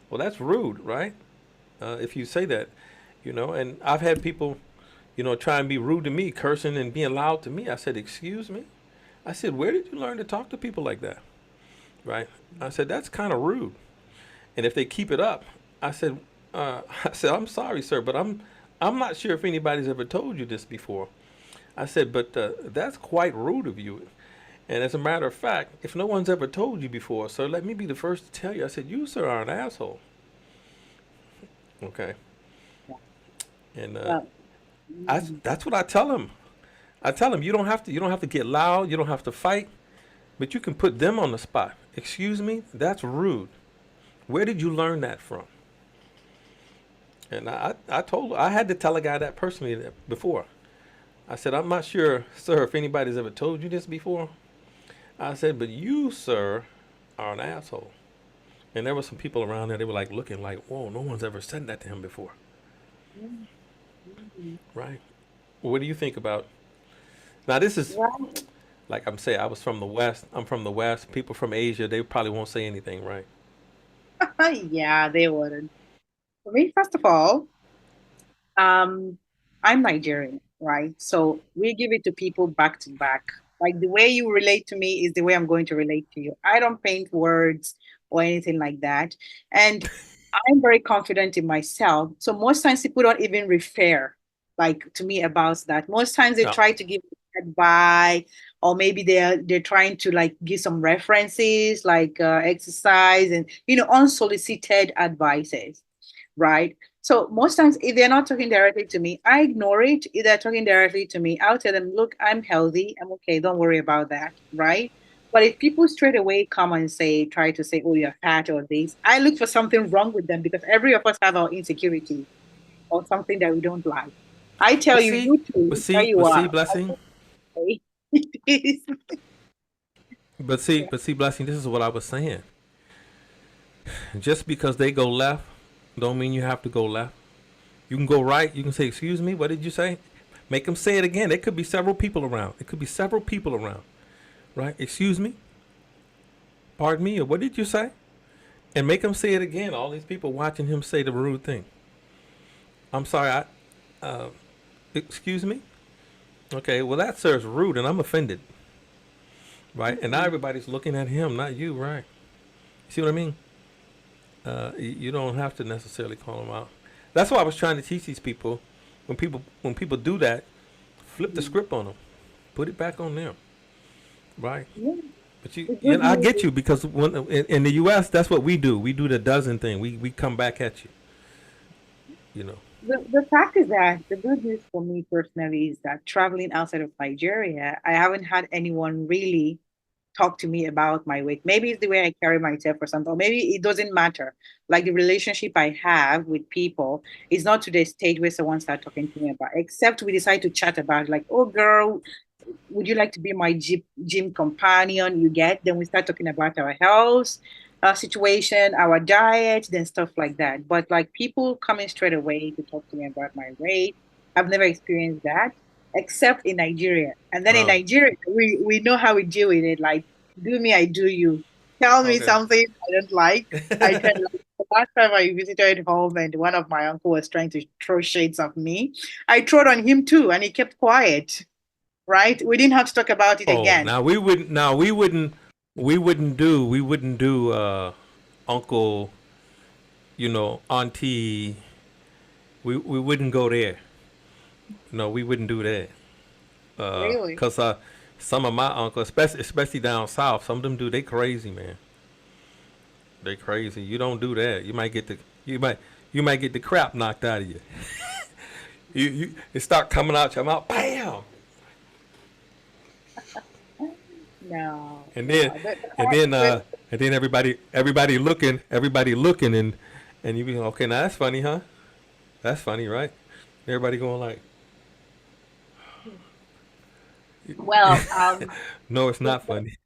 S1: Well, that's rude, right? If you say that, and I've had people, try and be rude to me, cursing and being loud to me. I said, "Excuse me." I said, "Where did you learn to talk to people like that?" Right? I said, "That's kind of rude." And if they keep it up, I said, I said, "I'm sorry, sir, but I'm not sure if anybody's ever told you this before." I said, "But that's quite rude of you. And as a matter of fact, if no one's ever told you before, sir, let me be the first to tell you." I said, "You, sir, are an asshole." Okay. And
S2: Well,
S1: that's what I tell them. I tell them you don't have to get loud, you don't have to fight, but you can put them on the spot. "Excuse me, that's rude. Where did you learn that from?" And I had to tell a guy that personally before. I said, "I'm not sure, sir, if anybody's ever told you this before." I said, "But you, sir, are an asshole." And there were some people around there. They were like looking like, "Whoa, no one's ever said that to him before."
S2: mhm, mhm.
S1: Right? What do you think about? Now, this is
S2: Well,
S1: like I'm saying. I was from the West. I'm from the West. People from Asia, they probably won't say anything, right?
S2: yeah, they wouldn't. For me, first of all, Um, I'm Nigerian, right? So we give it to people back to back. Like the way you relate to me is the way I'm going to relate to you. I don't paint words or anything like that. And I'm very confident in myself. So most times people don't even refer like to me about that. Most times they
S1: No.
S2: try to give by, or maybe they're trying to like give some references like exercise and unsolicited advices, right? So most times if they're not talking directly to me, I ignore it. If they're talking directly to me, I'll tell them, look, I'm healthy, I'm okay, don't worry about that, right? But if people straight away come and try to say, oh, you're fat or this, I look for something wrong with them because every of us have our insecurities or something that we don't like. I tell
S1: But
S2: you,
S1: see,
S2: you too, there you
S1: but
S2: are.
S1: see, blessing.
S2: Okay. It is. Yeah.
S1: But see, blessing. This is what I was saying. Just because they go left, don't mean you have to go left. You can go right. You can say, "Excuse me, what did you say?" Make them say it again. There could be several people around. It could be several people around, right? Excuse me, pardon me, or what did you say? And make them say it again. All these people watching him say the rude thing. I'm sorry. Excuse me. Okay. Well, that sir's rude, and I'm offended, right? And now
S2: Mhm.
S1: everybody's looking at him, not you, right? See what I mean? You don't have to necessarily call them out. That's why I was trying to teach these people. When people do that, flip the
S2: Mhm.
S1: script on them, put it back on them, right?
S2: Yeah.
S1: But
S2: The good
S1: I
S2: news
S1: get you because when in the U.S. that's what we do. We do the dozen thing. We come back at you, you know.
S2: the fact is that the good news for me personally is that traveling outside of Nigeria, I haven't had anyone really talk to me about my weight. Maybe it's the way I carry myself or something. Or maybe it doesn't matter. Like the relationship I have with people is not to the stage where someone start talking to me about, except we decide to chat about like, oh girl, would you like to be my gym companion? You get, then we start talking about our health situation, our diet, then stuff like that. But like people coming straight away to talk to me about my weight, I've never experienced that except in Nigeria. And then in
S1: Oh,
S2: Nigeria, we know how we deal with it. Like, do me, I do you. Tell me
S1: okay.
S2: something I don't like. I tell you. Like, the last time I visited home and one of my uncle was trying to throw shades of me, I throwed on him too, and he kept quiet, right? We didn't have to talk about it
S1: Oh,
S2: again.
S1: now we wouldn't. Now we wouldn't do uncle, auntie. We wouldn't go there. No, we wouldn't do that.
S2: Really?
S1: Cause some of my uncles, especially down south, some of them do. They crazy, man. They crazy. You don't do that. You might get the crap knocked out of you. It start coming out your mouth, bam,
S2: No,
S1: and then
S2: no.
S1: and then and then everybody looking, and you be okay. Now that's funny, huh? That's funny, right? Everybody going like,
S2: Well,
S1: no, it's
S2: the,
S1: not funny.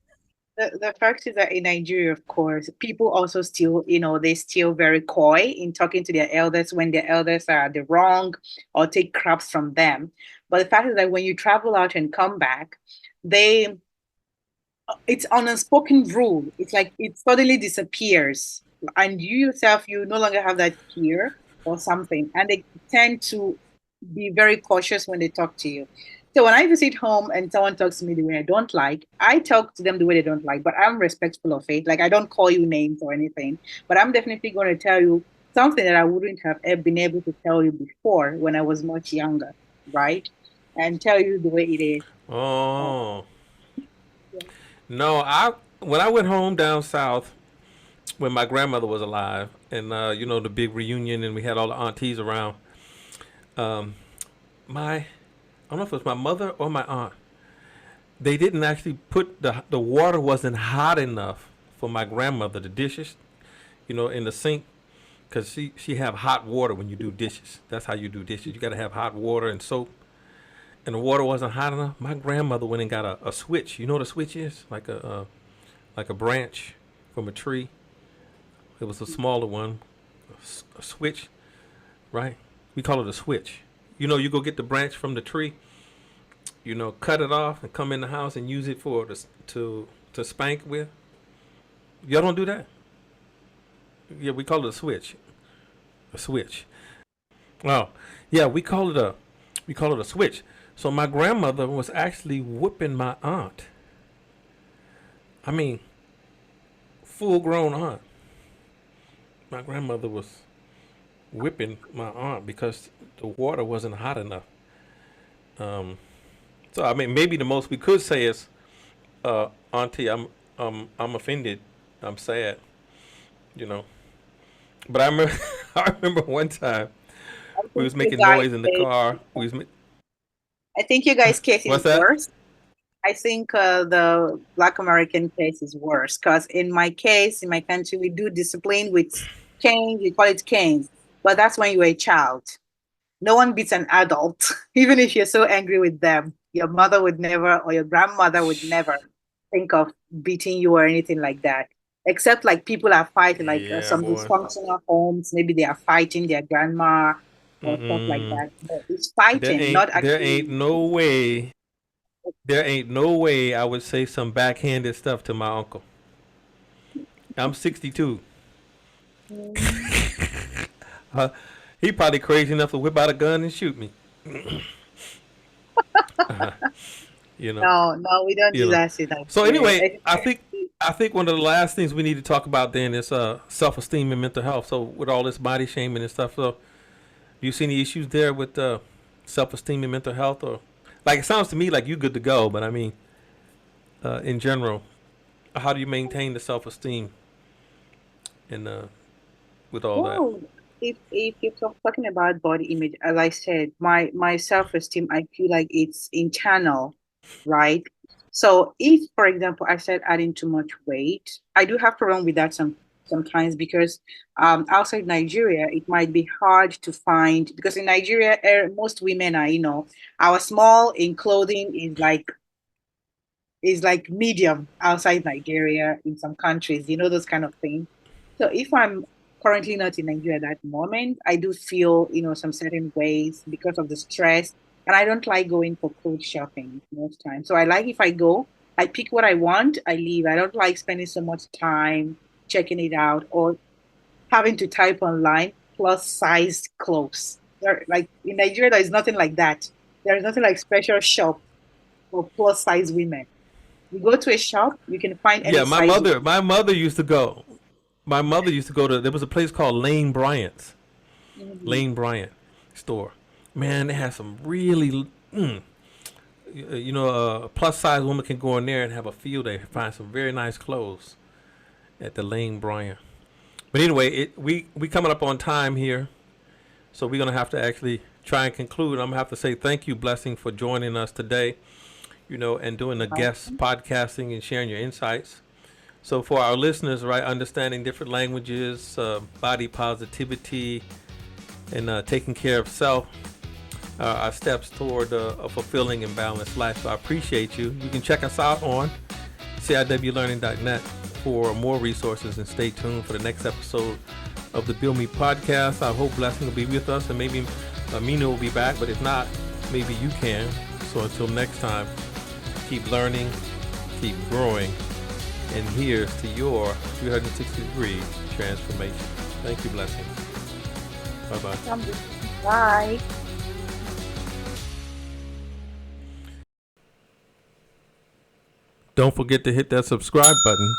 S2: the fact is that in Nigeria, of course, people also still, they still very coy in talking to their elders when their elders are the wrong or take craps from them. But the fact is that when you travel out and come back, they it's an unspoken rule. It's like it suddenly disappears, and you yourself, you no longer have that fear or something, and they tend to be very cautious when they talk to you. So when I visit home and someone talks to me the way I don't like, I talk to them the way they don't like, but I'm respectful of it. Like I don't call you names or anything, but I'm definitely going to tell you something that I wouldn't have been able to tell you before when I was much younger, right? And tell you the way it is. Uh,
S1: Oh
S2: yeah.
S1: no, I when I went home down south when my grandmother was alive, and the big reunion, and we had all the aunties around. Um, my I don't know if it was my mother or my aunt. They didn't actually put the water wasn't hot enough for my grandmother. The dishes, in the sink, because she have hot water when you do dishes. That's how you do dishes. You got to have hot water and soap. And the water wasn't hot enough. My grandmother went and got a switch. You know what a switch is? Like a branch from a tree. It was a smaller one, a switch, right? We call it a switch. You go get the branch from the tree. Cut it off and come in the house and use it to spank with. Y'all don't do that. Yeah, we call it a switch. A switch. Oh, yeah, we call it a switch. So my grandmother was actually whipping my aunt. I mean, full grown aunt. My grandmother was whipping my aunt because the water wasn't hot enough. Um, So I mean, maybe the most we could say is, Auntie, I'm offended. I'm sad. You know. But I remember, I remember one time
S2: I
S1: we
S2: think
S1: was
S2: you
S1: making
S2: guys
S1: noise in the
S2: say,
S1: car.
S2: I think you guys' case is
S1: What's that?
S2: worse. I think the Black American case is worse because in my case, in my country, we do discipline with canes. We call it canes, but that's when you were a child. No one beats an adult, even if you're so angry with them. Your mother would never, or your grandmother would never think of beating you or anything like that. Except like people are fighting, like
S1: Yeah,
S2: some
S1: boy.
S2: dysfunctional homes, maybe they are fighting their grandma or stuff like
S1: Mm-mm.
S2: that. But it's fighting, not
S1: There ain't
S2: actually.
S1: no way. There ain't no way I would say some backhanded stuff to my uncle. I'm 62.
S2: Mm,
S1: Uh, he probably crazy enough to whip out a gun and shoot me. Uh, you know,
S2: no, no, we don't
S1: you
S2: do
S1: know.
S2: that in
S1: So
S2: Nigeria.
S1: anyway, I think one of the last things we need to talk about then is self-esteem and mental health. So with all this body shaming and stuff, so do you see any issues there with self-esteem and mental health, or like it sounds to me like you're good to go, but I mean, in general, how do you maintain the self-esteem and with all that?
S2: Well, if you're talking about body image, as I said, my self-esteem, I feel like it's internal, right? So if, for example, I start adding too much weight, I do have problem with that sometimes because outside Nigeria, it might be hard to find because in Nigeria, most women are, our small in clothing is like medium outside Nigeria in some countries, those kind of things. So if I'm currently not in Nigeria at that moment, I do feel, some certain ways because of the stress. And I don't like going for clothes shopping most times. So I like if I go, I pick what I want, I leave. I don't like spending so much time checking it out or having to type online plus size clothes. Like in Nigeria, there is nothing like that. There is nothing like special shop for plus size women. You go to a shop, you can find any
S1: Yeah,
S2: size.
S1: my mother used to go. My mother used to go to. There was a place called Lane Bryant's.
S2: Mhm.
S1: Lane Bryant store. Man, they had some really. A plus size woman can go in there and have a field day, find some very nice clothes at the Lane Bryant. But anyway, we coming up on time here, so we're gonna have to actually try and conclude. I'm gonna have to say thank you, Blessing, for joining us today. And doing the guest podcasting and sharing your insights. So for our listeners, right, understanding different languages, body positivity, and taking care of self are steps toward a fulfilling and balanced life. So I appreciate you. You can check us out on ciwlearning.net for more resources, and stay tuned for the next episode of the BillMee Podcast. I hope Blessing will be with us, and maybe Mina will be back, but if not, maybe you can. So until next time, keep learning, keep growing, and here's to your 360-degree transformation. Thank you, Blessing. Bye-bye.
S2: Bye.
S1: Don't forget to hit that subscribe button